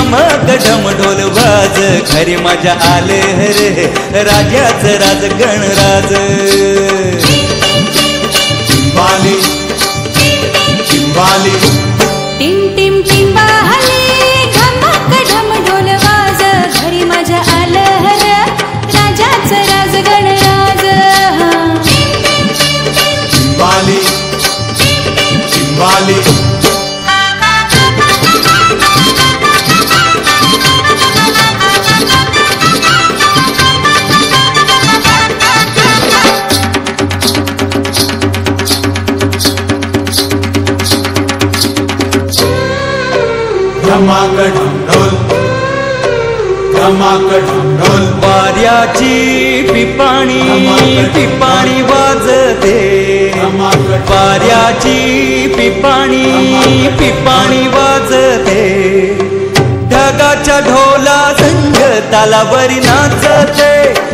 ढमक ढम ढोल वाज घरी माझ्या आले रे राजाचं राज गणराज चिंबाली चिंबाली टिम टिम टिंबाली ढमक ढम ढोल वाज घरी माझ्या आलं रे राजाचं राज गणराज चिंबाली चिंबाली धमाक ढोल धमाक ढोल वाऱ्याची पिपाणी पिपाणी वाजते वाऱ्याची पिपाणी पिपाणी वाजते ढगाच्या ढोला संग तालावरी नाचते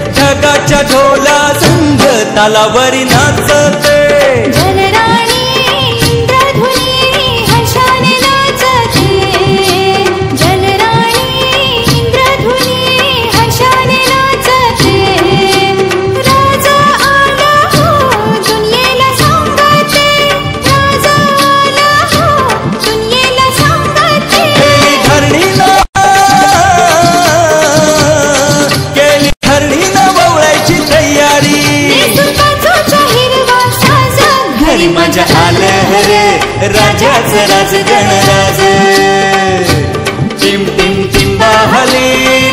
ढगाच्या ढोला संग तालावरी नाचते माझ्या आलं रे राजाचं राज गणराज टिम टिम टिंबाली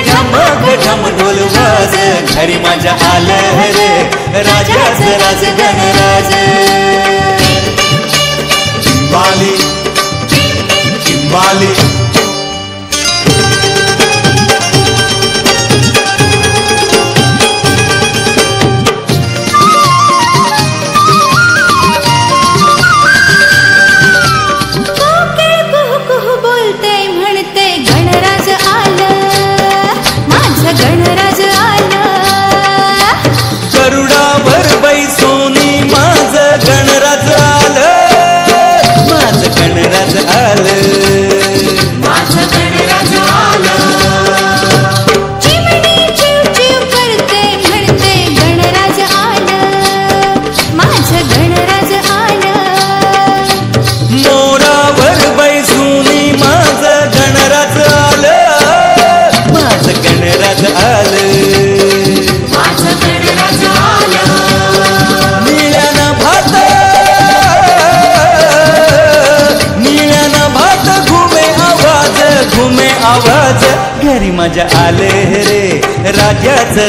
ढमक ढम ढोल वाज घरी माझ्या आलं रे राजाचं राज गणराज चिंबाली चिंबाली गणराज आला गरुडावर बैसोनी माझं गणराज आलं माझं गणराज आलं माझं गणराज आला चिमणी चिव चिव करते म्हणते गणराज आलं माझं गणराज आलं मोरावर बैसोनी माझं गणराज आलं माझं गणराज आलं माझं गणराज आलं निळ्यानं भात घुमे आवाज घरी माझ्या आले रे राजाचं